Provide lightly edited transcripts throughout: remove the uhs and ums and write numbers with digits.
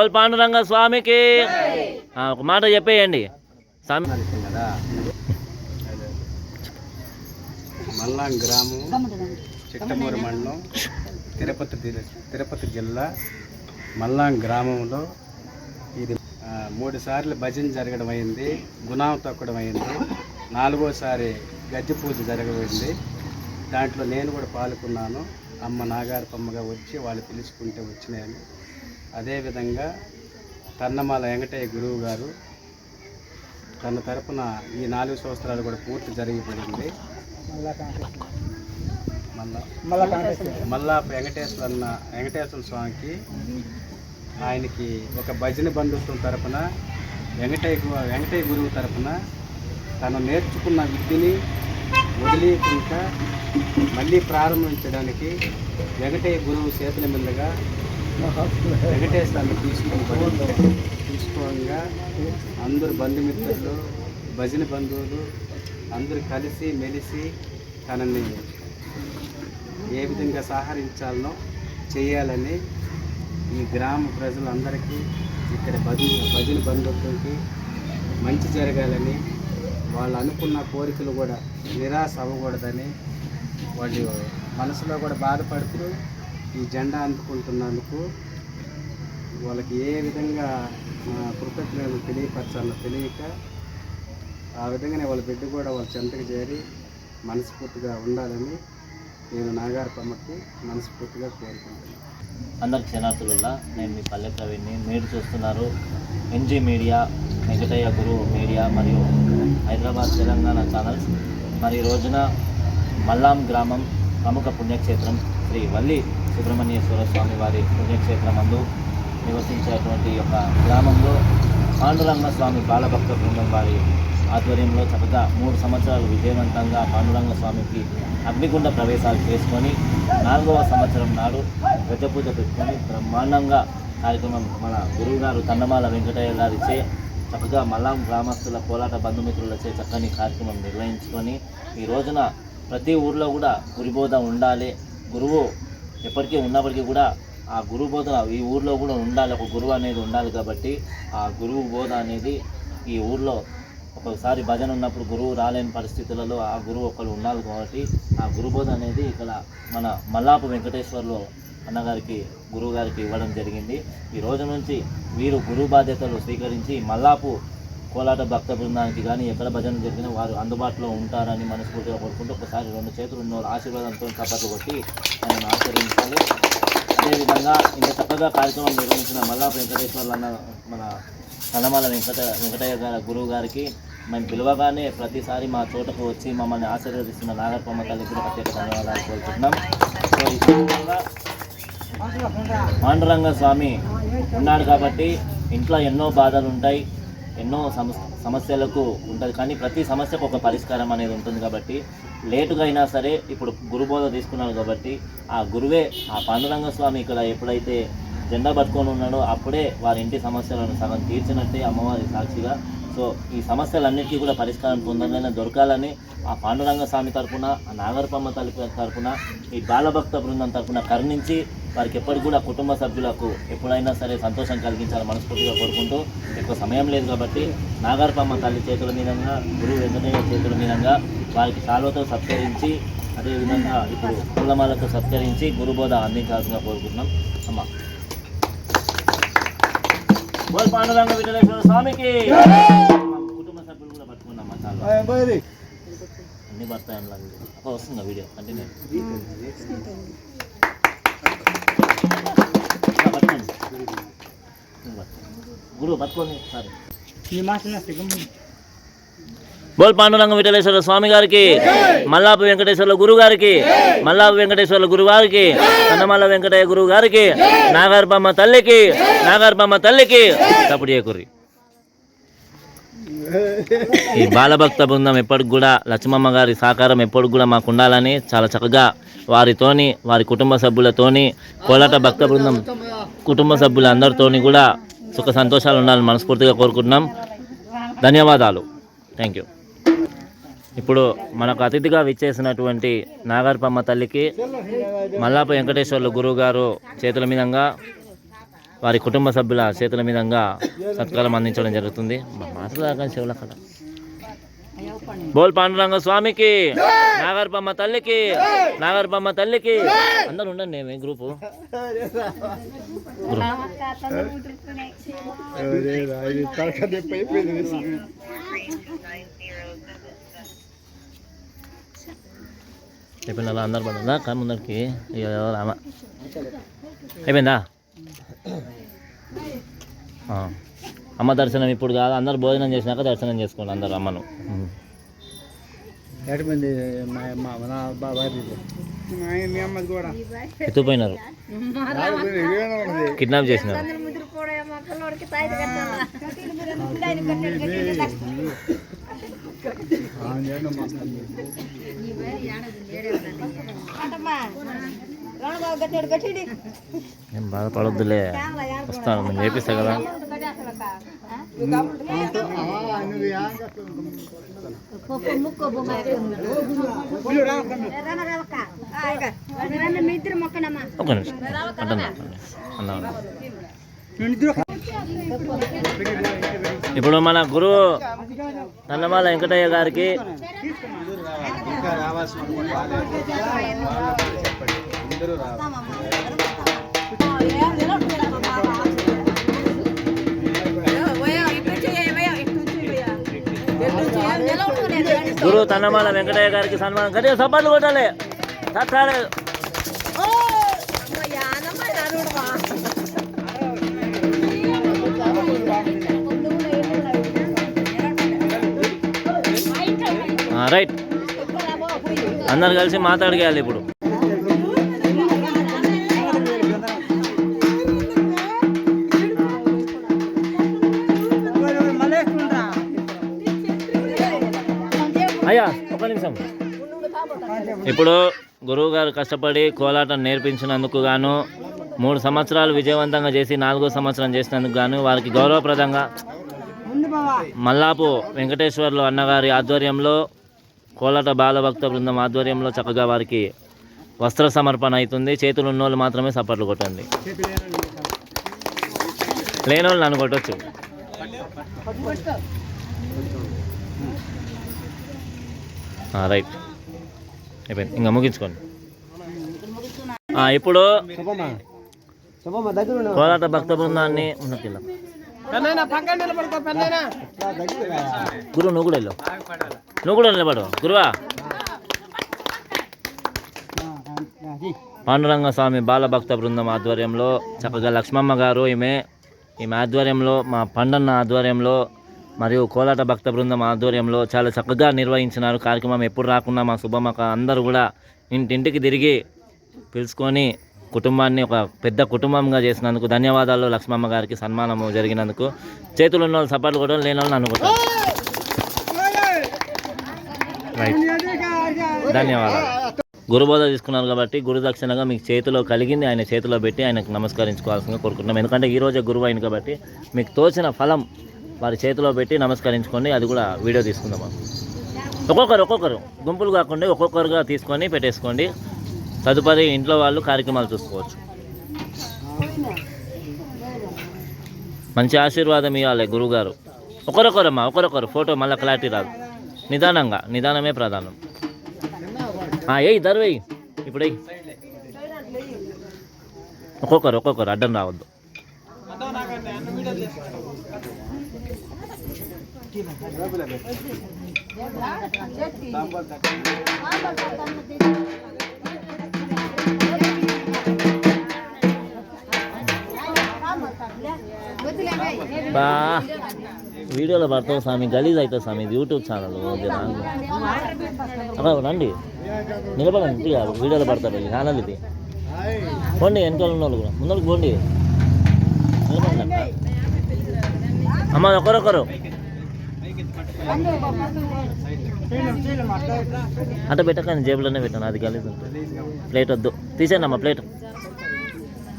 బోల్ పాండురంగ స్వామికి ఒక మాట చెప్పేయండి స్వామి. కదా మల్లాం గ్రామం, చిట్టమూరు మండలం, తిరుపతి జిల్లా మల్లాం గ్రామంలో ఇది 3 సార్లు భజన జరగడం అయింది, గుణాం తొక్కడం అయింది, 4వసారి గద్దె పూజ జరగబడింది. దాంట్లో నేను కూడా పాల్గొన్నాను. అమ్మ నాగారపమ్మగా వచ్చి వాళ్ళు పిలుచుకుంటే వచ్చినాను. అదేవిధంగా తన్నమాల వెంకటయ్య గురువు గారు తన తరపున ఈ 4 సంవత్సరాలు కూడా పూర్తి జరిగిపోయింది. మల్లా వెంకటేశ్వర స్వామికి ఆయనకి ఒక భజన బంధుత్వం తరపున వెంకటయ్య గురువు తరపున తను నేర్చుకున్న విద్యని వదిలేకుండా మళ్ళీ ప్రారంభించడానికి వెంకటయ్య గురువు చేతుల మీదుగా వెంకటేశ్వరాన్ని తీసుకోగా అందరు బంధుమిత్రులు, భజన బంధువులు అందరూ కలిసి మెలిసి తనని ఏ విధంగా సహకరించాలనో చేయాలని ఈ గ్రామ ప్రజలందరికీ ఇక్కడ భజన బంధుత్వంకి మంచి జరగాలని, వాళ్ళు అనుకున్న కోరికలు కూడా నిరాశ అవ్వకూడదని వాళ్ళు మనసులో కూడా బాధపడుతూ ఈ జెండా అందుకుంటున్నందుకు వాళ్ళకి ఏ విధంగా కృతజ్ఞతలు తెలియపరచాలో తెలియక ఆ విధంగానే వాళ్ళ బిడ్డ కూడా వాళ్ళ చెంతకు చేరి మనస్ఫూర్తిగా ఉండాలని నేను నాగారపమ్మకి మనస్ఫూర్తిగా కోరుకుంటున్నాను. అందరికి క్షణార్థులలో నేను మీ పల్లె ప్రవీణ్ని. మీరు చూస్తున్నారు ఎన్జీ మీడియా, వెంకటయ్య గురువు మీడియా మరియు హైదరాబాద్ తెలంగాణ ఛానల్స్. మరి ఈ రోజున మల్లాం గ్రామం ప్రముఖ పుణ్యక్షేత్రం శ్రీ వల్లి సుబ్రహ్మణ్యేశ్వర స్వామి వారి పుణ్యక్షేత్రం నందు నివసించేటువంటి యొక్క గ్రామంలో పాండురంగ స్వామి బాలభక్త బృందం వారి ఆధ్వర్యంలో చక్కగా 3 సంవత్సరాలు విజయవంతంగా పాండురంగ స్వామికి అగ్నిగుండ ప్రవేశాలు చేసుకొని 4వ సంవత్సరం నాడు గజ పూజ పెట్టుకొని బ్రహ్మాండంగా కార్యక్రమం మన గురువుగారు తన్నమాల వెంకటయ్య గారిచే చక్కగా మల్లాం గ్రామస్తుల కోలాట బంధుమిత్రులచే చక్కని కార్యక్రమం నిర్వహించుకొని ఈ రోజున ప్రతి ఊర్లో కూడా గురుబోధ ఉండాలి, గురువు ఎప్పటికీ ఉన్నప్పటికీ కూడా ఆ గురువు బోధ ఈ ఊర్లో కూడా ఉండాలి, ఒక గురువు అనేది ఉండాలి. కాబట్టి ఆ గురువు బోధ అనేది ఈ ఊర్లో ఒక్కొక్కసారి భజన ఉన్నప్పుడు గురువు రాలేని పరిస్థితులలో ఆ గురువు ఒకరు ఉండాలి. కాబట్టి ఆ గురుబోధ అనేది ఇక్కడ మన మల్లాపు వెంకటేశ్వర్లు అన్నగారికి గురువు గారికి ఇవ్వడం జరిగింది. ఈ రోజు నుంచి వీరు గురువు బాధ్యతలు స్వీకరించి మల్లాపు కోలాట భక్త బృందానికి కానీ ఎక్కడ భజన జరిగినా వారు అందుబాటులో ఉంటారని మనస్ఫూర్తిగా కోరుకుంటూ ఒకసారి 2 చేతులు ఉన్న ఆశీర్వాదంతో చప్పట్లు కొట్టి ఆయన ఆశీర్వదించాలి. అదేవిధంగా ఇంత చక్కగా కార్యక్రమం నిర్వహించిన మల్లాపు వెంకటేశ్వర్లు అన్న మన తన్నమాల వెంకటయ్య గారి గురువు గారికి మేము పిలవగానే ప్రతిసారి మా చోటకు వచ్చి మమ్మల్ని ఆశీర్వదిస్తున్న నాగరపమ్మ తల్లికి కూడా ప్రత్యేక ధన్యవాదాలు కోరుకుంటున్నాం. సో ఈ సందర్భంగా పాండురంగ స్వామి ఉన్నాడు కాబట్టి ఇంట్లో ఎన్నో బాధలు ఉంటాయి, ఎన్నో సమస్యలకు ఉంటుంది. కానీ ప్రతి సమస్యకు ఒక పరిష్కారం అనేది ఉంటుంది. కాబట్టి లేటుగా అయినా సరే ఇప్పుడు గురుబోధ తీసుకున్నాడు కాబట్టి ఆ గురువే ఆ పాండురంగ స్వామి ఇక్కడ ఎప్పుడైతే జెండా పట్టుకొని ఉన్నాడో అప్పుడే వారి ఇంటి సమస్యలను సగం తీర్చినట్టే అమ్మవారి సాక్షిగా. సో ఈ సమస్యలన్నిటికీ కూడా పరిష్కారం పొందాలని దొరకాలని ఆ పాండురంగ స్వామి తరఫున, ఆ నాగరపమ్మ తల్లి తరఫున, ఈ బాలభక్త బృందం తరఫున కరుణించి వారికి ఎప్పటికి కూడా కుటుంబ సభ్యులకు ఎప్పుడైనా సరే సంతోషం కలిగించాలని మనస్ఫూర్తిగా కోరుకుంటూ ఎక్కువ సమయం లేదు కాబట్టి నాగరపమ్మ తల్లి చేతుల మీదంగా, గురువు వెంకటయ్య చేతుల మీదంగా వారికి శాలువతో సత్కరించి, అదేవిధంగా ఇప్పుడు పూలమాలతో సత్కరించి గురుబోధ అందించాల్సిందిగా కోరుకుంటున్నాం. అమ్మ బోల్ పాండురంగ వెంకటేశ్వర స్వామికి. కుటుంబ సభ్యులు కూడా పట్టుకున్నాం చాలా అన్ని పడతాయి. వస్తుందా వీడియో కంటిన్యూ గురువు పట్టుకోండి సారీ. బోల్ పాండురంగ వెంకటేశ్వర స్వామి గారికి, మల్లాపు వెంకటేశ్వర్ల గురువు గారికి, మల్లాపు వెంకటేశ్వర్ల గురువు గారికి, తన్నమాల వెంకటయ్య గురువు గారికి, నాగరపమ్మ తల్లికి తప్పుడు చేయకుర్రి. ఈ బాలభక్త బృందం ఎప్పటికి కూడా లక్ష్మమ్మ గారి సహకారం ఎప్పటికి కూడా మాకు ఉండాలని చాలా చక్కగా వారితోని, వారి కుటుంబ సభ్యులతోని, కోలాట భక్త బృందం కుటుంబ సభ్యులందరితోని కూడా సుఖ సంతోషాలు ఉండాలని మనస్ఫూర్తిగా కోరుకుంటున్నాం. ధన్యవాదాలు. Thank you. ఇప్పుడు మనకు అతిథిగా విచ్చేసినటువంటి నాగరపమ్మ తల్లికి మల్లాపు వెంకటేశ్వర్ల గురువు గారు చేతుల మీదంగా వారి కుటుంబ సభ్యుల చేతుల మీదంగా సత్కారం అందించడం జరుగుతుంది. మాట్లాడగా చెవుల అక్కడ బోల్ పాండురంగ స్వామికి, నాగర్పమ్మ తల్లికి, నాగర్పమ్మ తల్లికి. అందరూ ఉండండి మీ గ్రూపు. అయిపోయిందా అందరు పడుతుందా కానీ ముందరికి రామ అయిపోయిందా? అమ్మ దర్శనం ఇప్పుడు కాదు, అందరు భోజనం చేసినాక దర్శనం చేసుకోండి అందరు అమ్మను. ఎత్తుపోయినారు, కిడ్నాప్ చేసినారు. ఏం బాధపడొద్దులే, వస్తాను నేను చేపిస్తా కదా. ఒక నిమిషం అన్నా. ఇప్పుడు మన గురువు నల్లమాల వెంకటయ్య గారికి గురువు తన్నమాల వెంకటయ్య గారికి సన్మానం గట్టిగా సపాట్లు కొట్టాలి. రైట్, అందరు కలిసి మాట్లాడగేయాలి ఇప్పుడు. అయ్యా ఒక నిమిషం. ఇప్పుడు గురువు గారు కష్టపడి కోలాటం నేర్పించినందుకు గాను 3 సంవత్సరాలు విజయవంతంగా చేసి 4వ సంవత్సరం చేసినందుకు గాను వారికి గౌరవప్రదంగా మల్లాపు వెంకటేశ్వర్లు అన్నగారి ఆధ్వర్యంలో, కోలాట బాలభక్త బృందం ఆధ్వర్యంలో చక్కగా వారికి వస్త్ర సమర్పణ అవుతుంది. చేతులు ఉన్నోళ్ళు మాత్రమే సపర్లు కొట్టండి, లేనోళ్ళు నన్ను కొట్టచ్చు. రైట్, అయిపోయింది, ఇంకా ముగించుకోండి. ఇప్పుడు కోలాట భక్త బృందాన్ని గురు నువ్వు కూడా వెళ్ళు, నువ్వు కూడా నిలబడు గురువా. పాండురంగ స్వామి బాలభక్త బృందం ఆధ్వర్యంలో చక్కగా లక్ష్మమ్మ గారు ఈమె ఆధ్వర్యంలో, మా పండన్న ఆధ్వర్యంలో మరియు కోలాట భక్త బృందం ఆధ్వర్యంలో చాలా చక్కగా నిర్వహించినారు కార్యక్రమం. ఎప్పుడు రాకుండా మా శుభమక్క అందరూ కూడా ఇంటింటికి తిరిగి పిలుచుకొని కుటుంబాన్ని ఒక పెద్ద కుటుంబంగా చేసినందుకు ధన్యవాదాలు. లక్ష్మమ్మ గారికి సన్మానము జరిగినందుకు. చేతులు ఉన్న వాళ్ళు సపోర్ట్లు కూడా లేని వాళ్ళని అనుకుంటారు. రైట్, ధన్యవాదాలు. గురుబోధ తీసుకున్నారు కాబట్టి గురుదక్షిణగా మీకు చేతిలో కలిగింది ఆయన చేతిలో పెట్టి ఆయనకు నమస్కరించుకోవాల్సిందిగా కోరుకుంటున్నాం. ఎందుకంటే ఈరోజే గురువు అయింది కాబట్టి మీకు తోచిన ఫలం వారి చేతిలో పెట్టి నమస్కరించుకోండి. అది కూడా వీడియో తీసుకుందాం. ఒక్కొక్కరు గుంపులు కాకుండా ఒక్కొక్కరుగా తీసుకొని పెట్టేసుకోండి. తదుపరి ఇంట్లో వాళ్ళు కార్యక్రమాలు చూసుకోవచ్చు. మంచి ఆశీర్వాదం ఇవ్వాలి గురువుగారు. ఒకరొకరమ్మా, ఒకరొకరు ఫోటో మళ్ళీ క్లారిటీ రాదు. నిదానమే ప్రధానం. ఇద్దరు వెయ్యి ఇప్పుడు ఒక్కొక్కరు అడ్డం రావద్దు. బా వీడియోలో పడతావు స్వామి, గలీజ్ అవుతావు స్వామి. ఇది యూట్యూబ్ ఛానల్ అక్కడ రండి, నిలబడండి. వీడియోలో పడతారు ఈ ఛానల్ ఇది. పోండి వెనకాల ఉన్న వాళ్ళు కూడా ముందరికి పోండి, నిలబడండి. అమ్మ ఒకరొకరు అట్ట పెట్టకండి, జేబులోనే పెట్టాను. అది గలీజ్ ఉంటుంది. ప్లేట్ వద్దు, తీసేయండి అమ్మ ప్లేట్.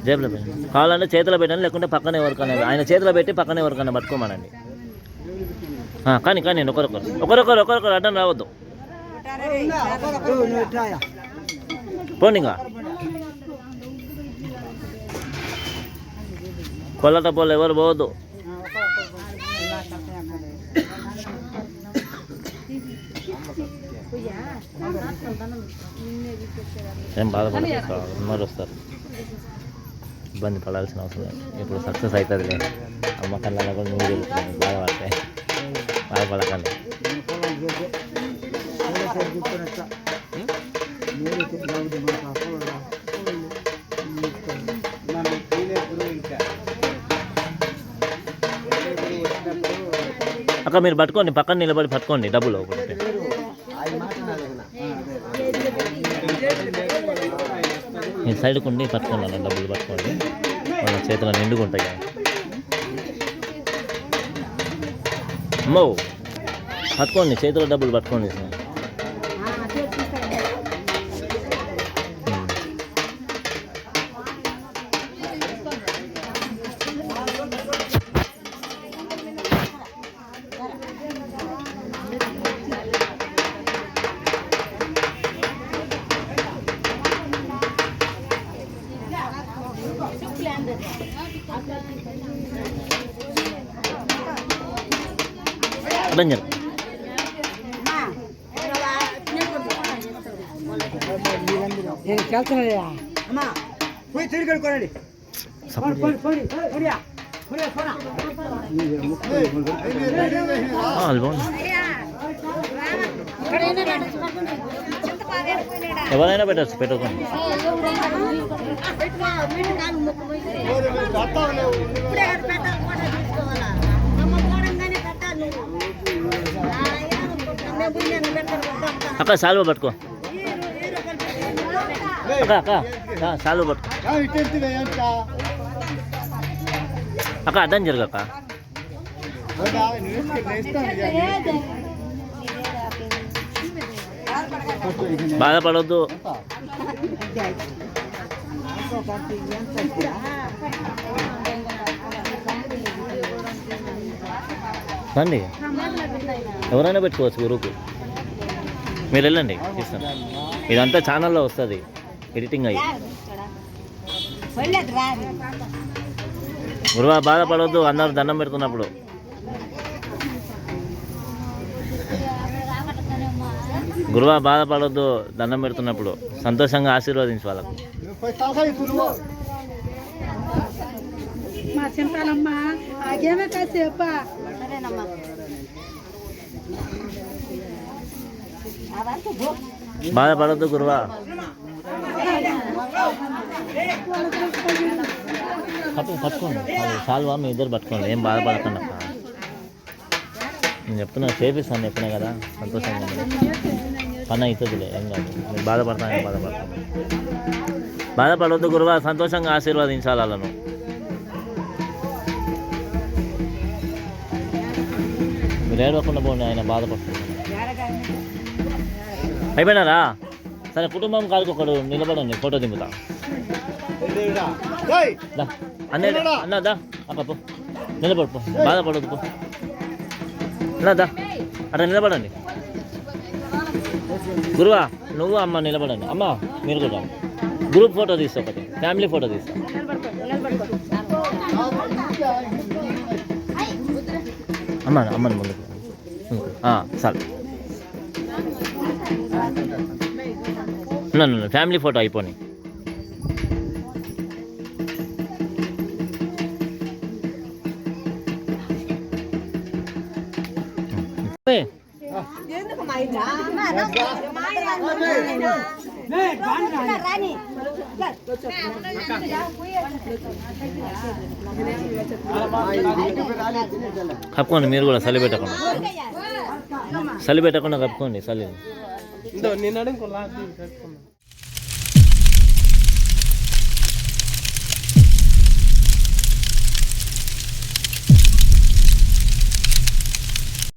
జేబులో పెట్టండి, కావాలంటే చేతిలో పెట్టండి, లేకుంటే పక్కనే ఎవరికన్నా ఆయన చేతిలో పెట్టి పక్కనే ఎవరికన్నా పట్టుకోమనండి. కానీ ఒకరొకరు అడ్డం రావద్దు. పోండి ఇంకా పొల్లట పొల్ల ఎవరు పోవద్దు. ఏం బాధపడదు, ఉన్నారు వస్తారు, ఇబ్బంది పడాల్సిన అవసరం లేదు. ఇప్పుడు సక్సెస్ అవుతుందిలే. అమ్మ కళ్ళలో కూడా మీరు వెళ్తున్నాయి, బాధపడతాయి, బాధపడకండి. అక్క మీరు పట్టుకోండి, పక్కన నిలబడి పట్టుకోండి డబ్బులు ఒకటి. మీ సైడ్కి ఉండి పట్టుకోండి అన్న, డబ్బులు పట్టుకోండి, వాళ్ళ చేతిలో నిండుకుంటాయి కదా. అమ్మో పట్టుకోండి, చేతిలో డబ్బులు పట్టుకోండి. Banyak. ఎవరైనా పెట్టచ్చు, పెట్టుకోండి. అక్క సాల్వ పట్టుకో, అక్క అక్క సాల్వ పట్టుకో అక్క, అడ్డం జరగక్క. బాధపడవద్దు. రండి, ఎవరైనా పెట్టుకోవచ్చు గ్రూపు. మీరు వెళ్ళండి, ఇస్తాను. ఇదంతా ఛానల్లో వస్తుంది ఎడిటింగ్ అయ్యి. గురువా బాధపడవద్దు, అందరూ దండం పెడుతున్నప్పుడు. గురువా బాధపడవద్దు, దండం పెడుతున్నప్పుడు సంతోషంగా ఆశీర్వదించు వాళ్ళకు. బాధపడద్దు గురువా. పట్టుకోండి సాల్వా, మీ ఇద్దరు పట్టుకోండి, ఏం బాధపడకండి అక్క. నేను చెప్తున్నా, చేపిస్తాను చెప్పినా కదా, సంతోషంగా పని అవుతుందిలే, ఏం కాదు. మీరు బాధపడతాను, ఏం బాధపడతాను. బాధపడవద్దు గురువా, సంతోషంగా ఆశీర్వదించాలి వాళ్ళను. మీరు ఏడవకుండా పోండి, ఆయన బాధపడుతుంది. అయిపోయినారా? సరే, కుటుంబం కాదుకు ఒకడు నిలబడండి, ఫోటో దింపుతా. అన్నదా అక్క పో, నిలబడు పో, బాధపడదు పో. అన్నదా అట్లా నిలబడండి. గురువా నువ్వు అమ్మ నిలబడండి. అమ్మ మీరు కూడా గ్రూప్ ఫోటో తీస్తా, ఒకటి ఫ్యామిలీ ఫోటో తీస్తా. అమ్మని ముందుకు సార్. ఫ్యామిలీ ఫోటో అయిపోయి. కప్పుకోండి మీరు కూడా, చలి పెట్టకుండా కప్పుకోండి. చలి